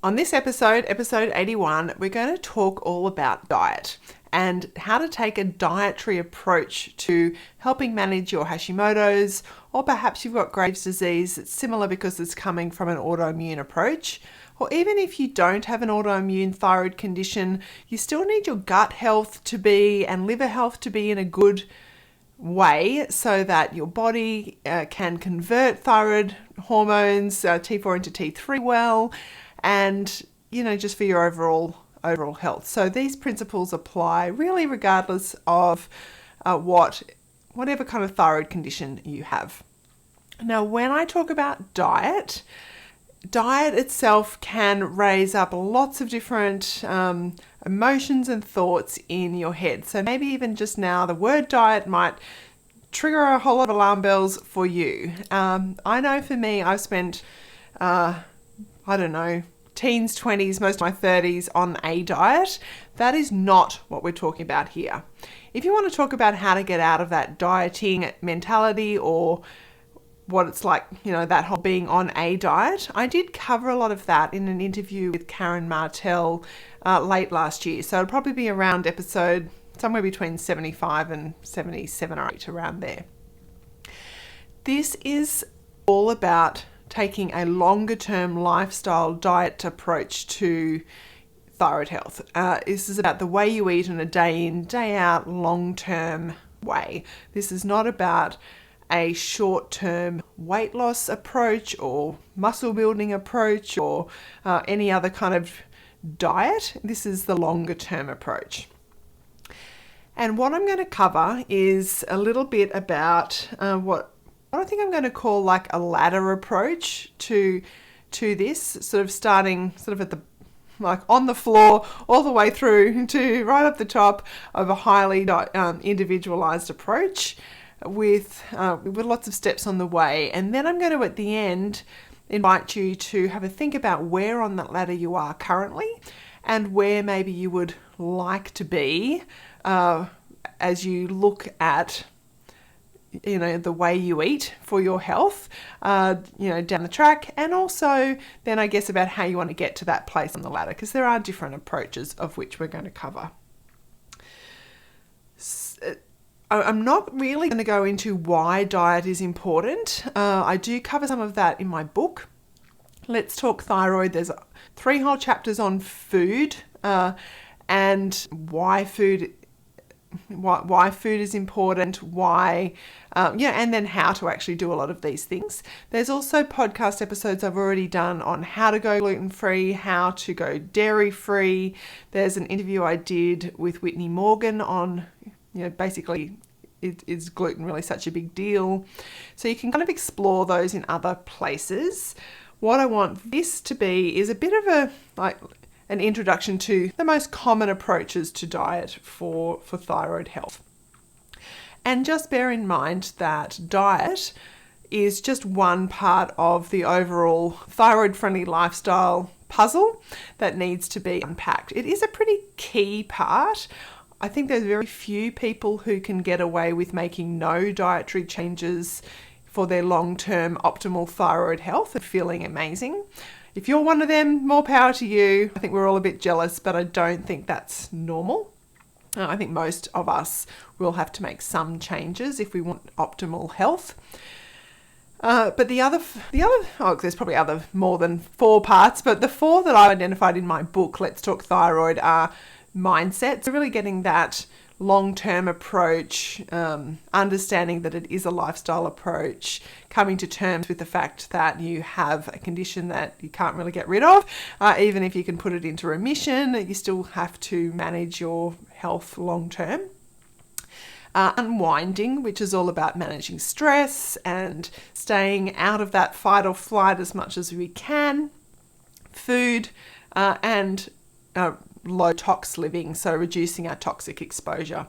On this episode 81, we're going to talk all about diet and how to take a dietary approach to helping manage your Hashimoto's, or perhaps you've got Graves' disease. It's similar because it's coming from an autoimmune approach. Or even if you don't have an autoimmune thyroid condition, you still need your gut health to be and liver health to be in a good way so that your body can convert thyroid hormones, T4 into T3 well, and just for your overall health. So these principles apply really regardless of whatever kind of thyroid condition you have. Now, when I talk about diet itself can raise up lots of different emotions and thoughts in your head. So maybe even just now the word diet might trigger a whole lot of alarm bells for you. I know for me, I've spent, teens, 20s, most of my 30s on a diet. That is not what we're talking about here. If you want to talk about how to get out of that dieting mentality or what it's like, that whole being on a diet, I did cover a lot of that in an interview with Karen Martel late last year. So it'll probably be around episode somewhere between 75 and 77 or 8, around there. This is all about taking a longer term lifestyle diet approach to thyroid health. This is about the way you eat in a day in, day out, long term way. This is not about a short term weight loss approach or muscle building approach or any other kind of diet. This is the longer term approach. And what I'm going to cover is a little bit about what I think I'm going to call like a ladder approach to this, sort of starting at the on the floor all the way through to right up the top of a highly individualized approach with lots of steps on the way. And then I'm going to, at the end, invite you to have a think about where on that ladder you are currently and where maybe you would like to be as you look at the way you eat for your health, down the track, and also then I guess about how you want to get to that place on the ladder, because there are different approaches of which we're going to cover. I'm not really going to go into why diet is important. I do cover some of that in my book, Let's Talk Thyroid. There's 3 whole chapters on food and why food is important, and then how to actually do a lot of these things. There's also podcast episodes I've already done on how to go gluten-free, how to go dairy-free. There's an interview I did with Whitney Morgan on, basically, is gluten really such a big deal? So you can kind of explore those in other places. What I want this to be is a bit of an introduction to the most common approaches to diet for thyroid health. And just bear in mind that diet is just one part of the overall thyroid-friendly lifestyle puzzle that needs to be unpacked. It is a pretty key part. I think there's very few people who can get away with making no dietary changes for their long-term optimal thyroid health and feeling amazing. If you're one of them, more power to you. I think we're all a bit jealous, but I don't think that's normal. I think most of us will have to make some changes if we want optimal health. But there's probably more than 4 parts, but the 4 that I identified in my book, Let's Talk Thyroid, are mindsets. So really getting that long-term approach, understanding that it is a lifestyle approach, coming to terms with the fact that you have a condition that you can't really get rid of. Even if you can put it into remission, you still have to manage your health long-term. Unwinding, which is all about managing stress and staying out of that fight or flight as much as we can. Food and low tox living, so reducing our toxic exposure.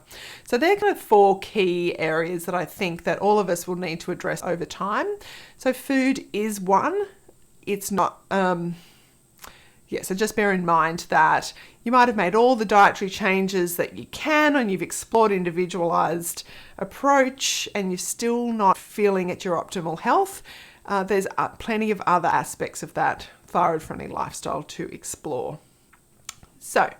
So they're kind of 4 key areas that I think that all of us will need to address over time. So food is one. It's not, so just bear in mind that you might have made all the dietary changes that you can and you've explored individualized approach and you're still not feeling at your optimal health. There's plenty of other aspects of that thyroid-friendly lifestyle to explore. So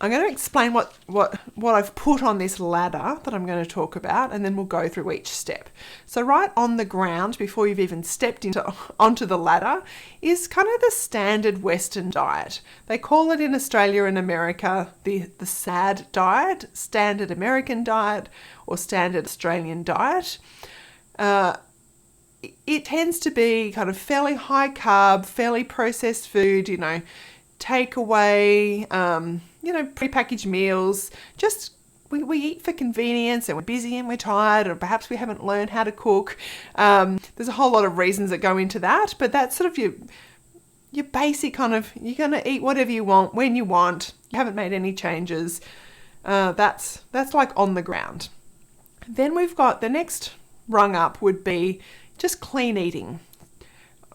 I'm going to explain what I've put on this ladder that I'm going to talk about, and then we'll go through each step. So right on the ground, before you've even stepped onto the ladder, is kind of the standard Western diet. They call it in Australia and America the SAD diet, Standard American Diet, or Standard Australian Diet. It tends to be kind of fairly high carb, fairly processed food, takeaway, prepackaged meals. Just we eat for convenience, and we're busy and we're tired, or perhaps we haven't learned how to cook. There's a whole lot of reasons that go into that, but that's sort of your basic kind of, you're going to eat whatever you want, when you want. You haven't made any changes. That's like on the ground. Then we've got the next rung up would be just clean eating.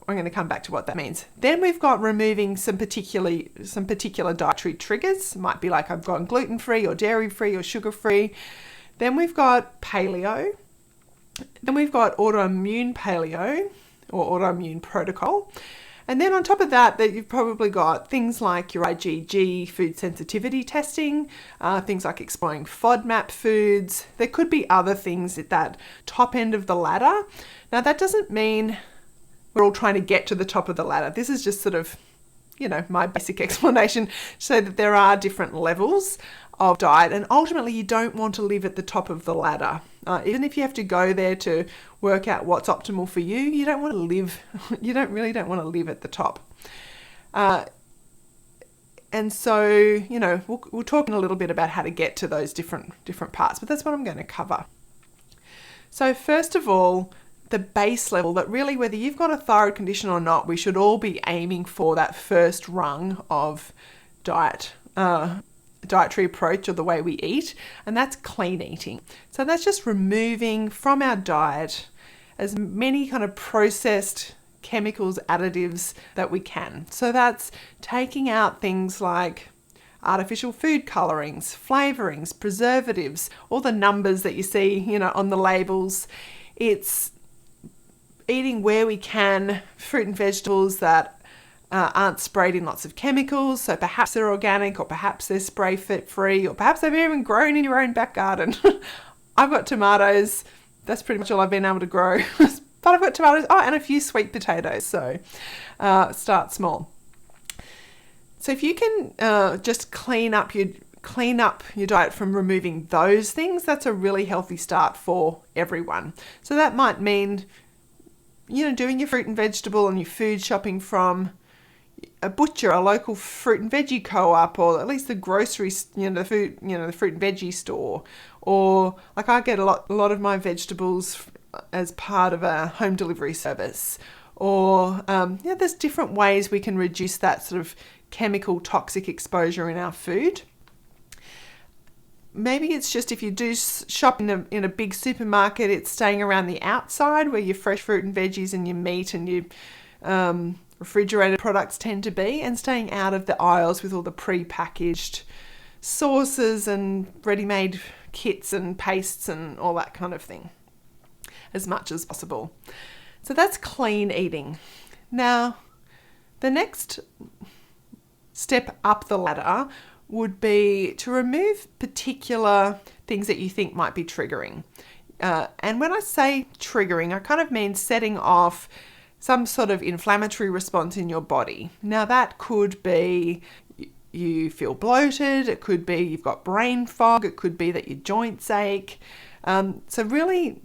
I'm going to come back to what that means. Then we've got removing some particular dietary triggers. It might be like I've gone gluten-free or dairy-free or sugar-free. Then we've got paleo. Then we've got autoimmune paleo or autoimmune protocol. And then on top of that you've probably got things like your IgG food sensitivity testing, things like exploring FODMAP foods. There could be other things at that top end of the ladder. Now that doesn't mean we're all trying to get to the top of the ladder. This is just sort of, my basic explanation, so that there are different levels of diet, and ultimately you don't want to live at the top of the ladder. Even if you have to go there to work out what's optimal for you, you don't want to live, you don't want to live at the top. And so, we'll talk in a little bit about how to get to those different parts, but that's what I'm going to cover. So first of all, the base level, that really, whether you've got a thyroid condition or not, we should all be aiming for that first rung of dietary approach, or the way we eat, and that's clean eating. So that's just removing from our diet as many kind of processed chemicals, additives that we can. So that's taking out things like artificial food colorings, flavorings, preservatives, all the numbers that you see, on the labels. It's eating where we can fruit and vegetables that aren't sprayed in lots of chemicals. So perhaps they're organic, or perhaps they're spray free, or perhaps they've even grown in your own back garden. I've got tomatoes. That's pretty much all I've been able to grow. But I've got tomatoes, and a few sweet potatoes. So start small. So if you can just clean up your diet from removing those things, that's a really healthy start for everyone. So that might mean, doing your fruit and vegetable and your food shopping from a butcher, a local fruit and veggie co-op, or at least the grocery, the fruit and veggie store. Or like I get a lot of my vegetables as part of a home delivery service. Or there's different ways we can reduce that sort of chemical toxic exposure in our food. Maybe it's just, if you do shop in a big supermarket, it's staying around the outside where your fresh fruit and veggies and your meat and your refrigerated products tend to be, and staying out of the aisles with all the pre-packaged sauces and ready-made kits and pastes and all that kind of thing as much as possible. So that's clean eating. Now, the next step up the ladder would be to remove particular things that you think might be triggering. And when I say triggering, I kind of mean setting off some sort of inflammatory response in your body. Now that could be you feel bloated, it could be you've got brain fog, it could be that your joints ache. So really,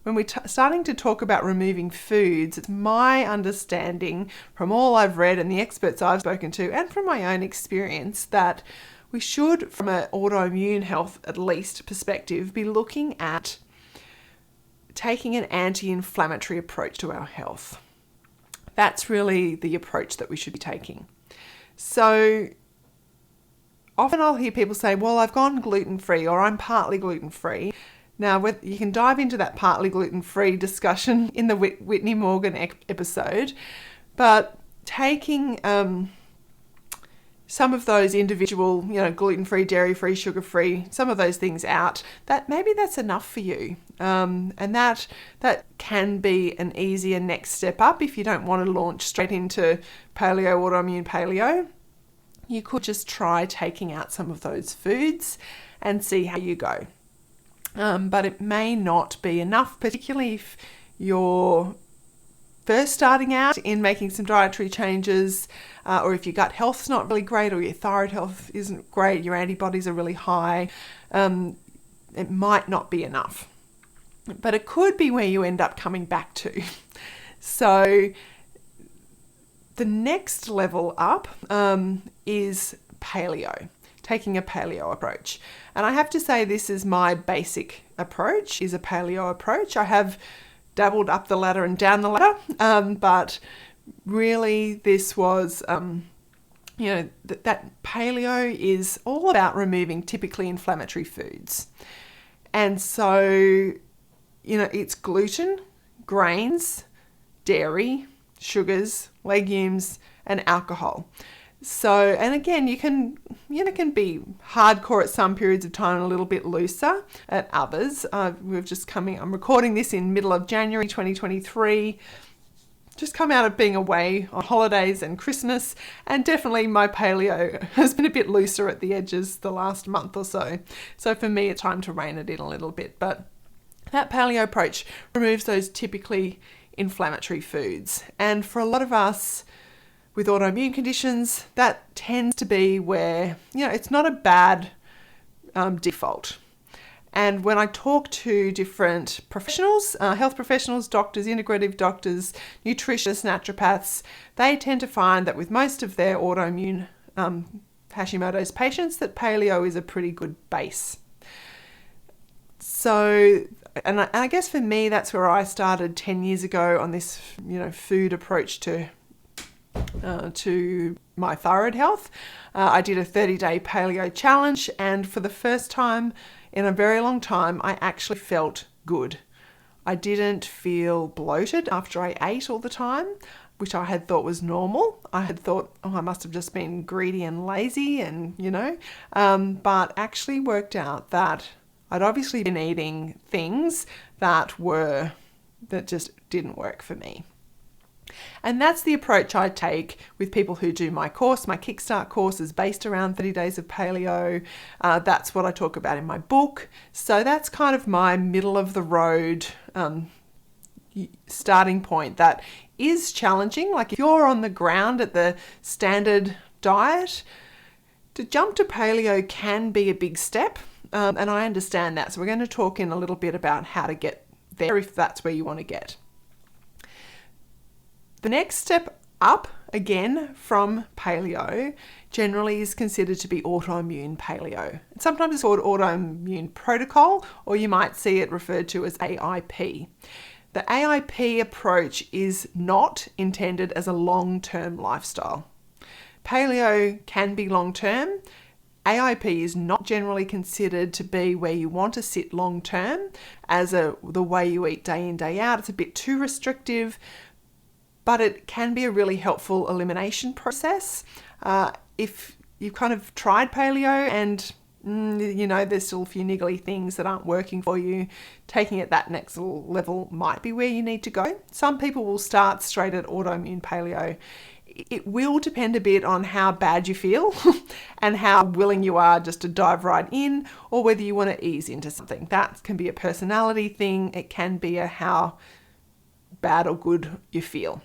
when we're starting to talk about removing foods, it's my understanding from all I've read and the experts I've spoken to, and from my own experience, that we should, from an autoimmune health at least perspective, be looking at taking an anti-inflammatory approach to our health. That's really the approach that we should be taking. So often I'll hear people say, well, I've gone gluten-free, or I'm partly gluten-free. Now, you can dive into that partly gluten-free discussion in the Whitney Morgan episode, but taking some of those individual, gluten-free, dairy-free, sugar-free, some of those things out, that maybe that's enough for you. And that can be an easier next step up if you don't want to launch straight into paleo, autoimmune paleo. You could just try taking out some of those foods and see how you go. But it may not be enough, particularly if you're first starting out in making some dietary changes, or if your gut health's not really great, or your thyroid health isn't great, your antibodies are really high, it might not be enough. But it could be where you end up coming back to. So the next level up is paleo, taking a paleo approach. And I have to say this is my basic approach, is a paleo approach. I have dabbled up the ladder and down the ladder, but really this was, that paleo is all about removing typically inflammatory foods. And so, it's gluten, grains, dairy, sugars, legumes, and alcohol. So, and again, you can be hardcore at some periods of time and a little bit looser at others. I'm recording this in middle of January 2023. Just come out of being away on holidays and Christmas, and definitely my paleo has been a bit looser at the edges the last month or so. So for me, it's time to rein it in a little bit. But that paleo approach removes those typically inflammatory foods. And for a lot of us with autoimmune conditions, that tends to be where, it's not a bad default. And when I talk to different professionals, health professionals, doctors, integrative doctors, nutritionists, naturopaths, they tend to find that with most of their autoimmune Hashimoto's patients, that paleo is a pretty good base. So, and I guess for me, that's where I started 10 years ago on this, food approach to my thyroid health. I did a 30-day paleo challenge, and for the first time in a very long time, I actually felt good. I didn't feel bloated after I ate all the time, which I had thought was normal. I had thought, I must have just been greedy and lazy and, but actually worked out that I'd obviously been eating things that just didn't work for me. And that's the approach I take with people who do my course. My Kickstart course is based around 30 days of paleo. That's what I talk about in my book. So that's kind of my middle of the road starting point. That is challenging. Like if you're on the ground at the standard diet, to jump to paleo can be a big step. And I understand that. So we're going to talk in a little bit about how to get there if that's where you want to get. The next step up, again, from paleo, generally is considered to be autoimmune paleo. Sometimes it's called autoimmune protocol, or you might see it referred to as AIP. The AIP approach is not intended as a long-term lifestyle. Paleo can be long-term. AIP is not generally considered to be where you want to sit long-term as the way you eat day in, day out. It's a bit too restrictive, but it can be a really helpful elimination process. If you've kind of tried paleo and there's still a few niggly things that aren't working for you, taking it that next level might be where you need to go. Some people will start straight at autoimmune paleo. It will depend a bit on how bad you feel and how willing you are just to dive right in, or whether you want to ease into something. That can be a personality thing. It can be a how bad or good you feel.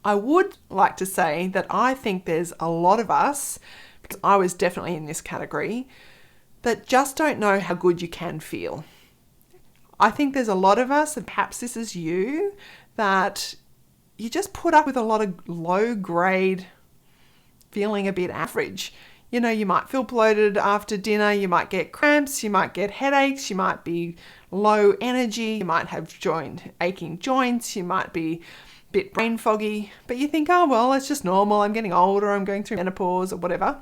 I would like to say that I think there's a lot of us, because I was definitely in this category, that just don't know how good you can feel. I think there's a lot of us, and perhaps this is you, that you just put up with a lot of low grade feeling a bit average. You might feel bloated after dinner, you might get cramps, you might get headaches, you might be low energy, you might have aching joints, you might be a bit brain foggy, but you think, oh, well, it's just normal, I'm getting older, I'm going through menopause or whatever.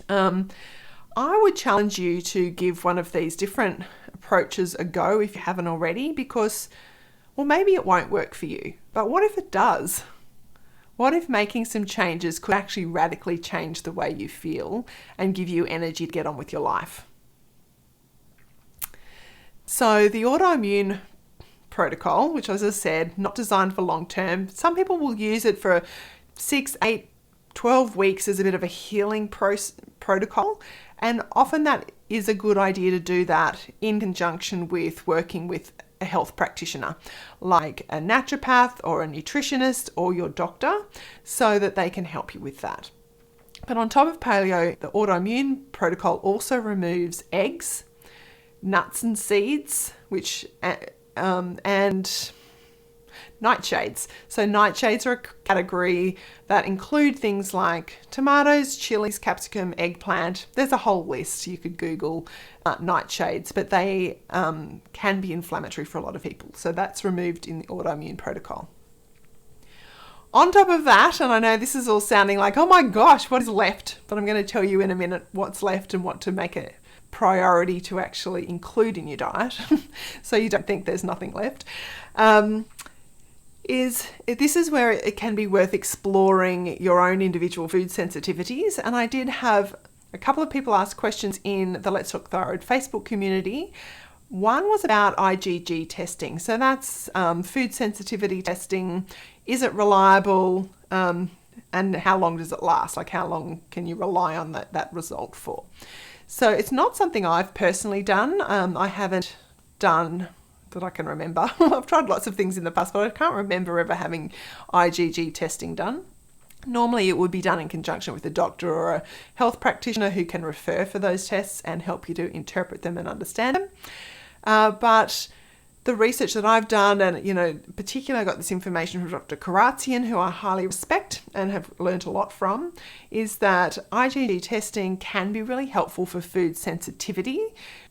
I would challenge you to give one of these different approaches a go if you haven't already, because, well, maybe it won't work for you, but what if it does? What if making some changes could actually radically change the way you feel and give you energy to get on with your life? So the autoimmune protocol, which, as I said, not designed for long term. Some people will use it for 6, 8, 12 weeks as a bit of a healing protocol. And often that is a good idea to do that in conjunction with working with a health practitioner, like a naturopath or a nutritionist or your doctor, so that they can help you with that. But on top of paleo, the autoimmune protocol also removes eggs, nuts and seeds, and nightshades. So nightshades are a category that include things like tomatoes, chilies, capsicum, eggplant. There's a whole list. You could Google nightshades, but they can be inflammatory for a lot of people. So that's removed in the autoimmune protocol. On top of that, and I know this is all sounding like, oh my gosh, what is left? But I'm going to tell you in a minute what's left and what to make it priority to actually include in your diet so you don't think there's nothing left, this is where it can be worth exploring your own individual food sensitivities. And I did have a couple of people ask questions in the Let's Talk Thyroid Facebook community. One was about IgG testing. So that's food sensitivity testing. Is it reliable? And how long does it last? Like, how long can you rely on that result for? So it's not something I've personally done. I haven't done that I can remember. I've tried lots of things in the past, but I can't remember ever having IgG testing done. Normally it would be done in conjunction with a doctor or a health practitioner who can refer for those tests and help you to interpret them and understand them. But the research that I've done, and particularly I got this information from Dr. Karatsian, who I highly respect and have learnt a lot from, is that IgG testing can be really helpful for food sensitivity.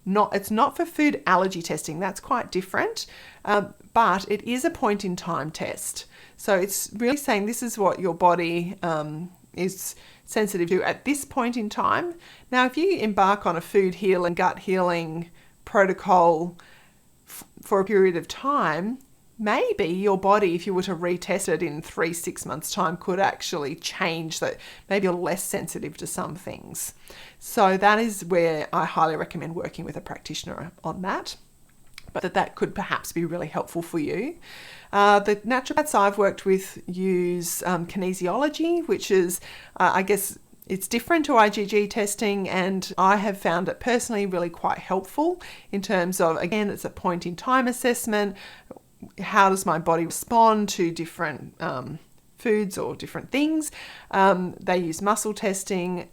It's not for food allergy testing. That's quite different, but it is a point in time test. So it's really saying this is what your body is sensitive to at this point in time. Now, if you embark on a food healing, gut healing protocol for a period of time, maybe your body, if you were to retest it in 3-6 months' time, could actually change that. Maybe you're less sensitive to some things. So that is where I highly recommend working with a practitioner on that. But that could perhaps be really helpful for you. The naturopaths I've worked with use kinesiology, which is, I guess, it's different to IgG testing, and I have found it personally really quite helpful in terms of, again, it's a point in time assessment. How does my body respond to different foods or different things? They use muscle testing.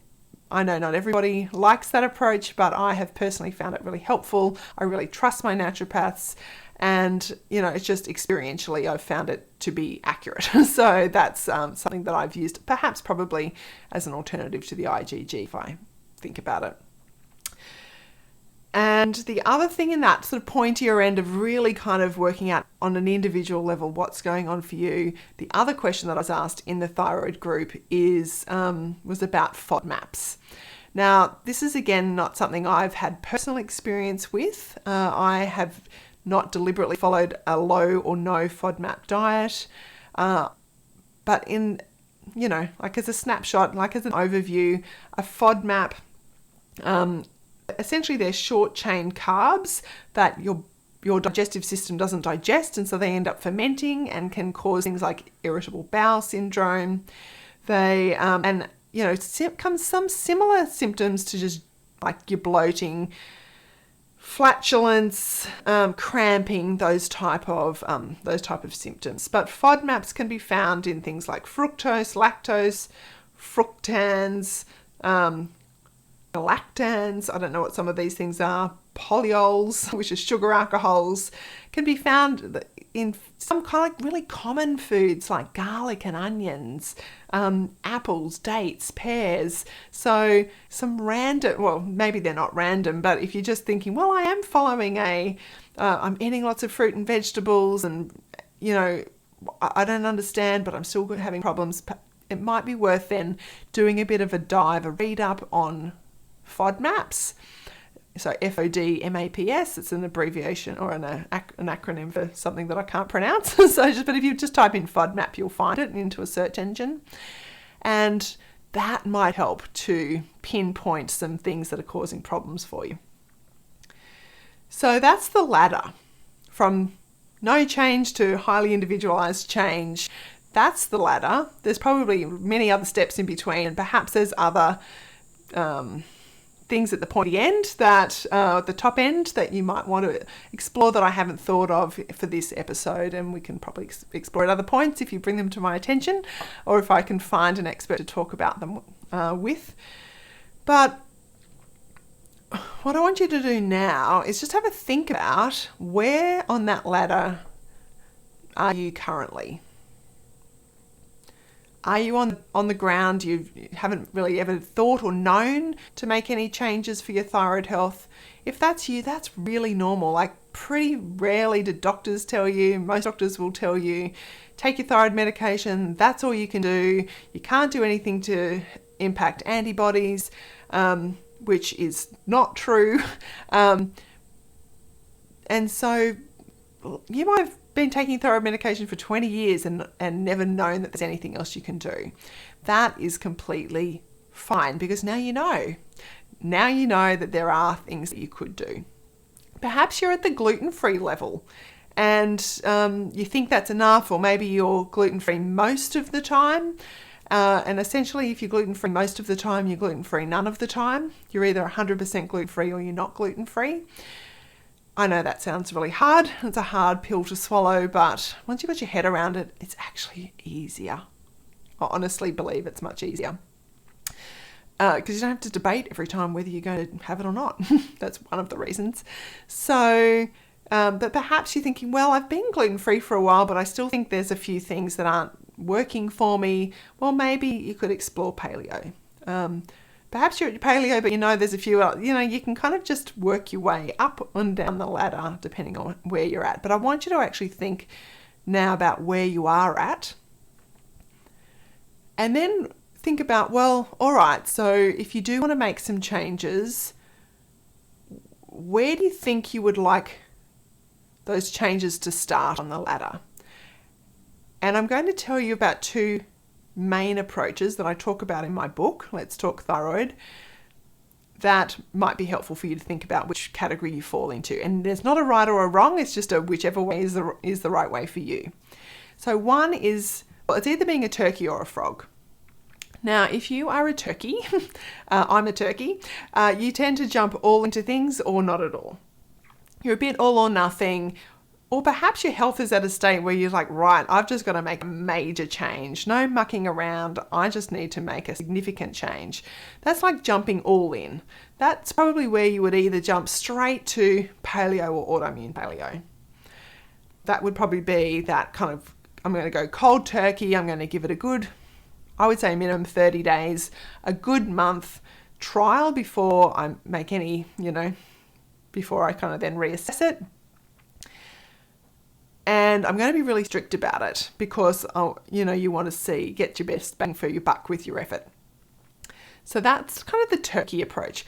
I know not everybody likes that approach, but I have personally found it really helpful. I really trust my naturopaths. And, it's just experientially, I've found it to be accurate. So that's something that I've used perhaps probably as an alternative to the IgG if I think about it. And the other thing in that sort of pointier end of really kind of working out on an individual level what's going on for you, the other question that I was asked in the thyroid group was about FODMAPS. Now, this is again not something I've had personal experience with. I have not deliberately followed a low or no FODMAP diet. But in, like as a snapshot, like as an overview, a FODMAP, essentially they're short chain carbs that your digestive system doesn't digest, and so they end up fermenting and can cause things like irritable bowel syndrome. They, come some similar symptoms to just like your bloating, flatulence, cramping, those type of symptoms. But FODMAPs can be found in things like fructose, lactose, fructans, galactans, I don't know what some of these things are, polyols, which is sugar alcohols, can be found in some kind of really common foods like garlic and onions, apples, dates, pears. So some random, well, maybe they're not random, but if you're just thinking, well, I am following I'm eating lots of fruit and vegetables and, I don't understand, but I'm still having problems. It might be worth then doing a bit of a read up on FODMAPs. So FODMAPS, it's an abbreviation or an acronym for something that I can't pronounce. But if you just type in FODMAP, you'll find it into a search engine. And that might help to pinpoint some things that are causing problems for you. So that's the ladder from no change to highly individualized change. That's the ladder. There's probably many other steps in between, and perhaps there's other things at the pointy end that at the top end that you might want to explore that I haven't thought of for this episode, and we can probably explore at other points if you bring them to my attention, or if I can find an expert to talk about them with. But what I want you to do now is just have a think about where on that ladder are you currently. Are you on the ground? You haven't really ever thought or known to make any changes for your thyroid health. If that's you, that's really normal. Like, pretty rarely do doctors tell you, most doctors will tell you, take your thyroid medication, that's all you can do. You can't do anything to impact antibodies, which is not true. And so you might have been taking thyroid medication for 20 years and never known that there's anything else you can do. That is completely fine, because now you know. Now you know that there are things that you could do. Perhaps you're at the gluten-free level and you think that's enough, or maybe you're gluten-free most of the time. And essentially, if you're gluten-free most of the time, you're gluten-free none of the time. You're either 100% gluten-free or you're not gluten-free. I know that sounds really hard. It's a hard pill to swallow, but once you've got your head around it, it's actually easier. I honestly believe it's much easier. Because you don't have to debate every time whether you're going to have it or not. That's one of the reasons. So, but perhaps you're thinking, well, I've been gluten-free for a while, but I still think there's a few things that aren't working for me. Well, maybe you could explore paleo. Perhaps you're at paleo, but you know there's a few, you can kind of just work your way up and down the ladder depending on where you're at. But I want you to actually think now about where you are at. And then think about, well, all right, so if you do want to make some changes, where do you think you would like those changes to start on the ladder? And I'm going to tell you about two main approaches that I talk about in my book, Let's Talk Thyroid, that might be helpful for you to think about which category you fall into. And there's not a right or a wrong, it's just whichever way is the right way for you. So one is, well, it's either being a turkey or a frog. Now, if you are a turkey, I'm a turkey, you tend to jump all into things or not at all. You're a bit all or nothing. Or perhaps your health is at a state where you're like, right, I've just got to make a major change. No mucking around. I just need to make a significant change. That's like jumping all in. That's probably where you would either jump straight to paleo or autoimmune paleo. That would probably be that kind of, I'm going to go cold turkey. I'm going to give it a good, I would say minimum 30 days, a good month trial before I make any, before I kind of then reassess it. And I'm going to be really strict about it because, you want to get your best bang for your buck with your effort. So that's kind of the turkey approach.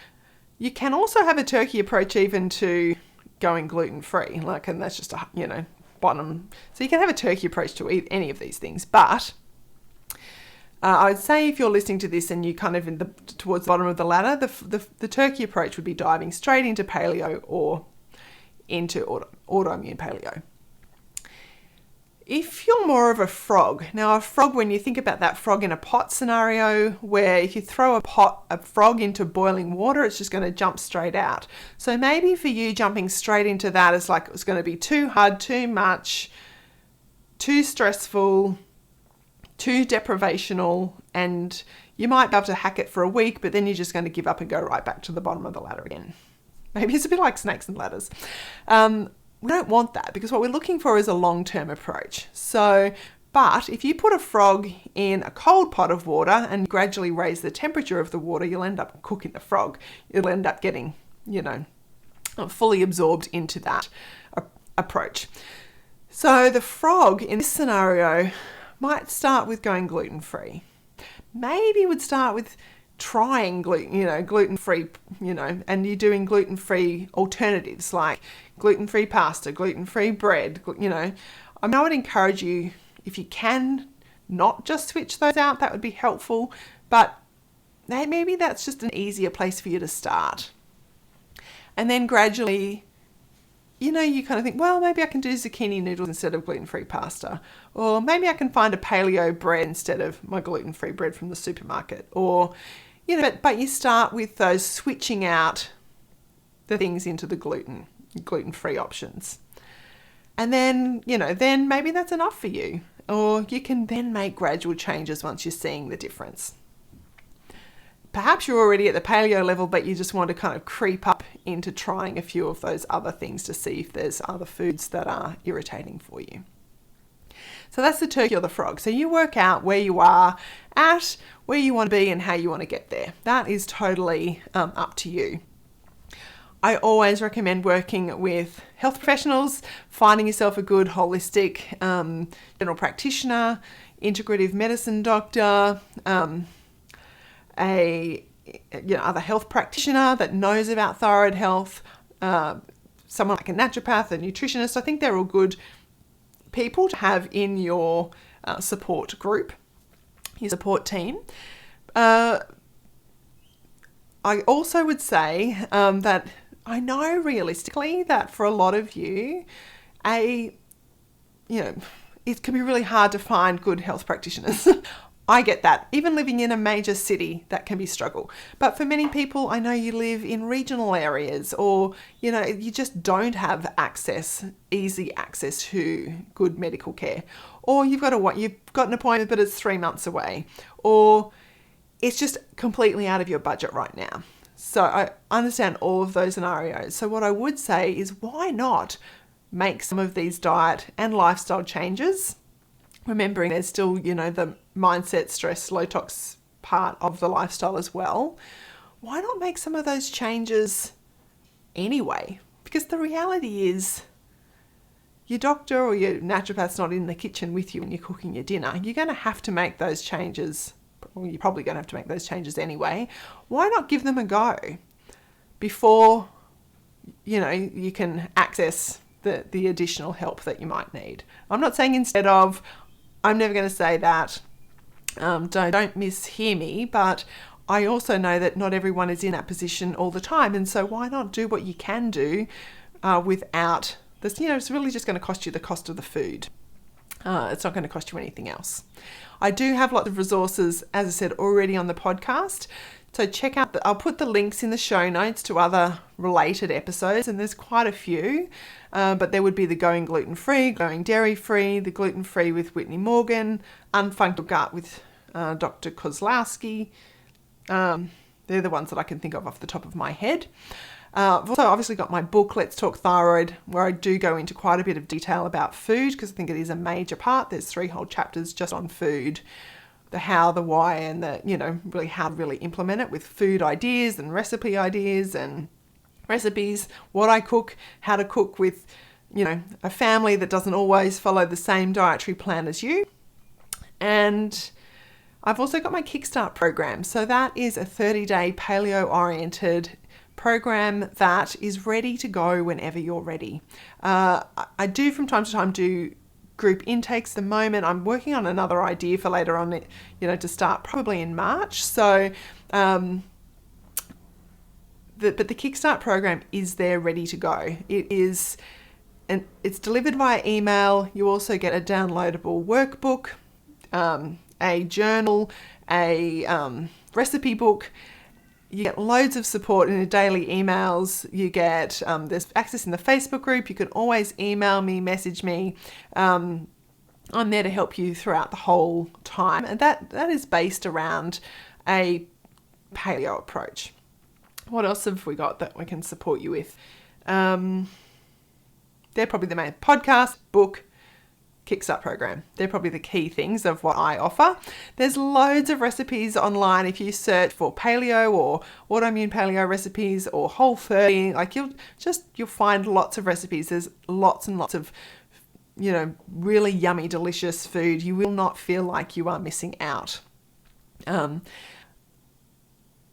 You can also have a turkey approach even to going gluten-free, and that's just bottom. So you can have a turkey approach to any of these things. But I would say if you're listening to this and you kind of towards the bottom of the ladder, the turkey approach would be diving straight into paleo or into autoimmune paleo. If you're more of a frog, now a frog, when you think about that frog in a pot scenario, where if you throw a frog into boiling water, it's just going to jump straight out. So maybe for you, jumping straight into that is like it's going to be too hard, too much, too stressful, too deprivational, and you might be able to hack it for a week, but then you're just going to give up and go right back to the bottom of the ladder again. Maybe it's a bit like snakes and ladders. We don't want that, because what we're looking for is a long-term approach. But if you put a frog in a cold pot of water and gradually raise the temperature of the water, you'll end up cooking the frog. It'll end up getting, fully absorbed into that approach. So the frog in this scenario might start with going gluten-free. Maybe would start with trying gluten-free, and you're doing gluten-free alternatives like gluten-free pasta, gluten-free bread, I would encourage you, if you can, not just switch those out. That would be helpful, but maybe that's just an easier place for you to start. And then gradually, you kind of think, well, maybe I can do zucchini noodles instead of gluten-free pasta. Or maybe I can find a paleo bread instead of my gluten-free bread from the supermarket. Or, but you start with those switching out the things into the gluten-free options. And then, then maybe that's enough for you. Or you can then make gradual changes once you're seeing the difference. Perhaps you're already at the paleo level, but you just want to kind of creep up into trying a few of those other things to see if there's other foods that are irritating for you. So that's the turkey or the frog. So you work out where you are at, where you want to be, and how you want to get there. That is totally up to you. I always recommend working with health professionals, finding yourself a good holistic general practitioner, integrative medicine doctor, other health practitioner that knows about thyroid health, someone like a naturopath, a nutritionist. I think they're all good people to have in your support group, your support team. I also would say that I know realistically that for a lot of you, it can be really hard to find good health practitioners. I get that. Even living in a major city, that can be a struggle. But for many people, I know you live in regional areas, or, you just don't have easy access to good medical care. Or you've got an appointment, but it's 3 months away. Or it's just completely out of your budget right now. So I understand all of those scenarios. So what I would say is, why not make some of these diet and lifestyle changes? Remembering there's still, the mindset, stress, low tox part of the lifestyle as well. Why not make some of those changes anyway? Because the reality is, your doctor or your naturopath's not in the kitchen with you when you're cooking your dinner. You're going to have to make those changes. Well, you're probably going to have to make those changes anyway. Why not give them a go before, you can access the additional help that you might need? I'm not saying instead of, I'm never going to say that, don't mishear me, but I also know that not everyone is in that position all the time. And so why not do what you can do without this? It's really just going to cost you the cost of the food. It's not going to cost you anything else. I do have lots of resources, as I said, already on the podcast. So check out, I'll put the links in the show notes to other related episodes, and there's quite a few, but there would be the Going Gluten-Free, Going Dairy-Free, the Gluten-Free with Whitney Morgan, Unfunc Gut with Dr. Kozlowski. They're the ones that I can think of off the top of my head. I've also obviously got my book, Let's Talk Thyroid, where I do go into quite a bit of detail about food, because I think it is a major part. There's 3 whole chapters just on food. The how, the why, and the, really how to really implement it with food ideas and recipe ideas and recipes, what I cook, how to cook with, a family that doesn't always follow the same dietary plan as you. And I've also got my Kickstart program. So that is a 30-day paleo-oriented program that is ready to go whenever you're ready. I do from time to time do group intakes at the moment. I'm working on another idea for later on, to start probably in March. So, but the Kickstart program is there ready to go. It is, and it's delivered via email. You also get a downloadable workbook, a journal, a recipe book. You get loads of support in your daily emails. You get, there's access in the Facebook group. You can always email me, message me. I'm there to help you throughout the whole time. And that is based around a paleo approach. What else have we got that we can support you with? They're probably the main podcast, book, Kickstart program. They're probably the key things of what I offer. There's loads of recipes online. If you search for paleo or autoimmune paleo recipes or Whole30, you'll find lots of recipes. There's lots and lots of, really yummy, delicious food. You will not feel like you are missing out.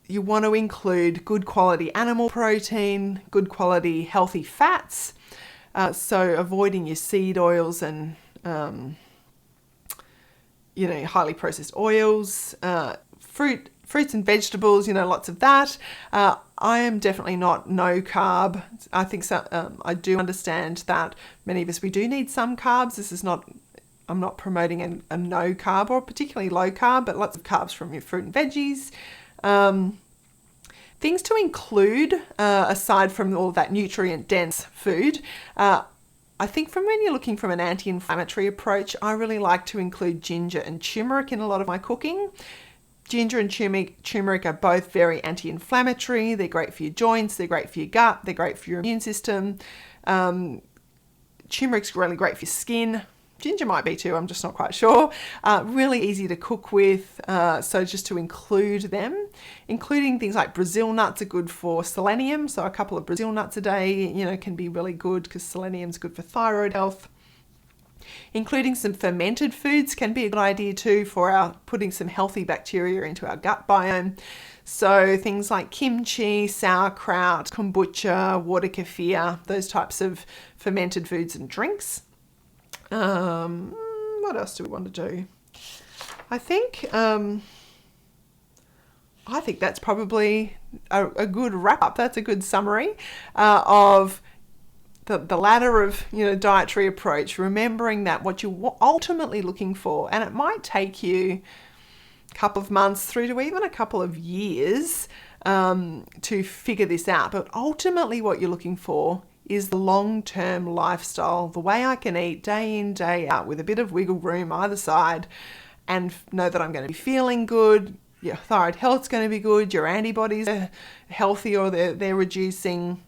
you want to include good quality animal protein, good quality healthy fats. So avoiding your seed oils and, highly processed oils, fruits and vegetables, lots of that. I am definitely not no carb. I think so, I do understand that many of us, we do need some carbs. I'm not promoting a no carb or particularly low carb, but lots of carbs from your fruit and veggies. Things to include, aside from all that nutrient-dense food, I think from when you're looking from an anti-inflammatory approach, I really like to include ginger and turmeric in a lot of my cooking. Ginger and turmeric are both very anti-inflammatory. They're great for your joints. They're great for your gut. They're great for your immune system. Turmeric's really great for your skin. Ginger might be too, I'm just not quite sure. Really easy to cook with, so just to include them. Including things like Brazil nuts are good for selenium, so a couple of Brazil nuts a day, can be really good because selenium's good for thyroid health. Including some fermented foods can be a good idea too for putting some healthy bacteria into our gut biome. So things like kimchi, sauerkraut, kombucha, water kefir, those types of fermented foods and drinks. What else do we want to do? I think that's probably a good wrap up. That's a good summary of the ladder of dietary approach. Remembering that what you're ultimately looking for, and it might take you a couple of months through to even a couple of years to figure this out, but ultimately what you're looking for is the long-term lifestyle, the way I can eat day in, day out with a bit of wiggle room either side and know that I'm going to be feeling good, your thyroid health's going to be good, your antibodies are healthy or they're reducing.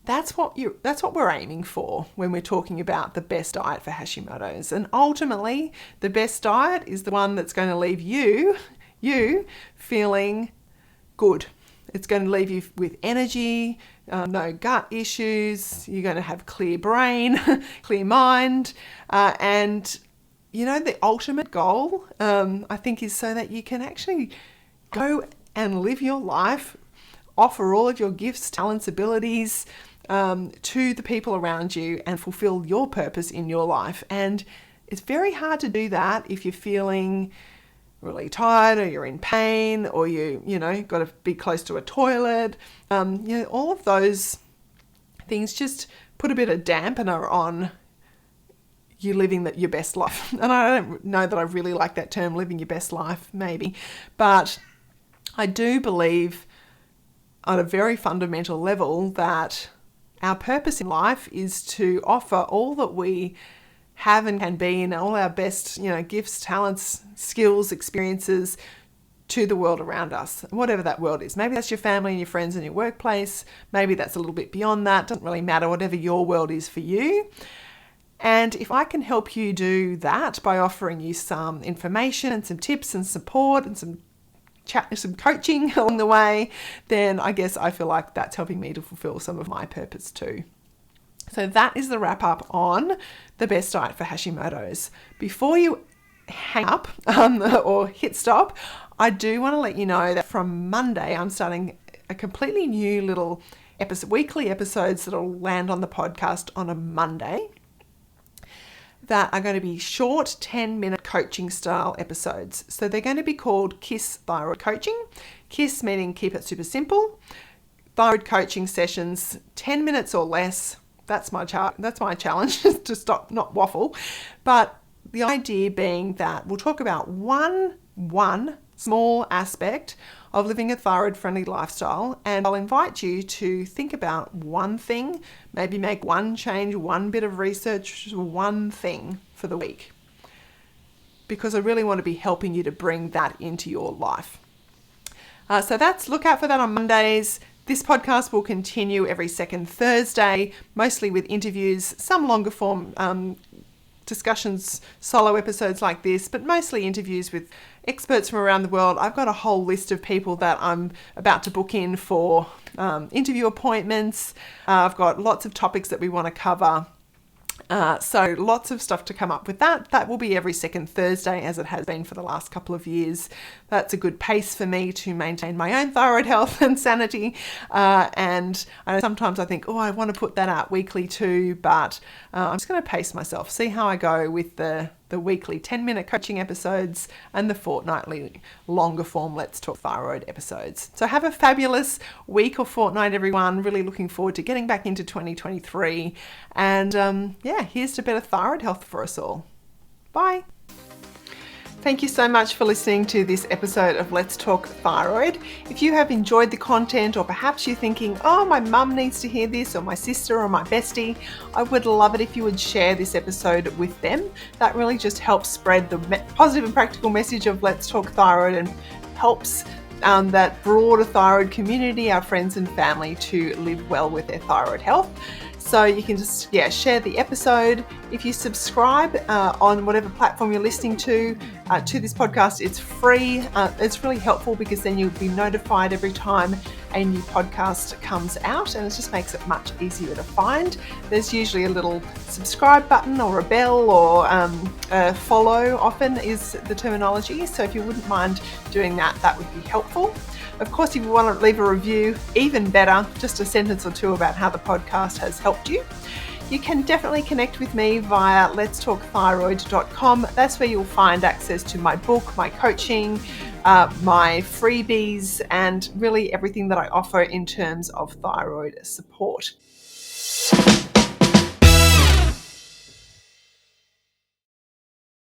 That's what we're aiming for when we're talking about the best diet for Hashimoto's. And ultimately, the best diet is the one that's going to leave you feeling good. It's going to leave you with energy, no gut issues. You're going to have clear brain, clear mind. And, the ultimate goal, I think, is so that you can actually go and live your life, offer all of your gifts, talents, abilities to the people around you and fulfill your purpose in your life. And it's very hard to do that if you're feeling really tired or you're in pain or you got to be close to a toilet. All of those things just put a bit of dampener on you living your best life. And I don't know that I really like that term, living your best life, maybe. But I do believe on a very fundamental level that our purpose in life is to offer all that we have and can be, and all our best, gifts, talents, skills, experiences to the world around us, whatever that world is. Maybe that's your family and your friends and your workplace. Maybe that's a little bit beyond that. Doesn't really matter, whatever your world is for you. And if I can help you do that by offering you some information and some tips and support and some coaching along the way, then I guess I feel like that's helping me to fulfill some of my purpose too. So that is the wrap up on the best diet for Hashimoto's. Before you hang up or hit stop, I do want to let you know that from Monday, I'm starting a completely new little weekly episodes that will land on the podcast on a Monday that are going to be short 10-minute coaching style episodes. So they're going to be called KISS Thyroid Coaching. KISS meaning keep it super simple. Thyroid coaching sessions, 10 minutes or less. That's my challenge to stop, not waffle. But the idea being that we'll talk about one small aspect of living a thyroid-friendly lifestyle, and I'll invite you to think about one thing, maybe make one change, one bit of research, one thing for the week. Because I really want to be helping you to bring that into your life. So look out for that on Mondays. This podcast will continue every second Thursday, mostly with interviews, some longer form discussions, solo episodes like this, but mostly interviews with experts from around the world. I've got a whole list of people that I'm about to book in for interview appointments. I've got lots of topics that we want to cover. So lots of stuff to come up with that. That will be every second Thursday, as it has been for the last couple of years. That's a good pace for me to maintain my own thyroid health and sanity. And I know sometimes I think, I want to put that out weekly too, but I'm just going to pace myself, see how I go with the weekly 10-minute coaching episodes and the fortnightly longer form Let's Talk Thyroid episodes. So have a fabulous week or fortnight, everyone. Really looking forward to getting back into 2023. And here's to better thyroid health for us all. Bye. Thank you so much for listening to this episode of Let's Talk Thyroid. If you have enjoyed the content, or perhaps you're thinking, my mum needs to hear this, or my sister or my bestie, I would love it if you would share this episode with them. That really just helps spread the positive and practical message of Let's Talk Thyroid and helps that broader thyroid community, our friends and family, to live well with their thyroid health. So you can just share the episode. If you subscribe on whatever platform you're listening to this podcast, it's free. It's really helpful because then you'll be notified every time a new podcast comes out, and it just makes it much easier to find. There's usually a little subscribe button or a bell or follow often is the terminology. So if you wouldn't mind doing that, that would be helpful. Of course, if you want to leave a review, even better, just a sentence or two about how the podcast has helped you. You can definitely connect with me via letstalkthyroid.com. That's where you'll find access to my book, my coaching, my freebies, and really everything that I offer in terms of thyroid support.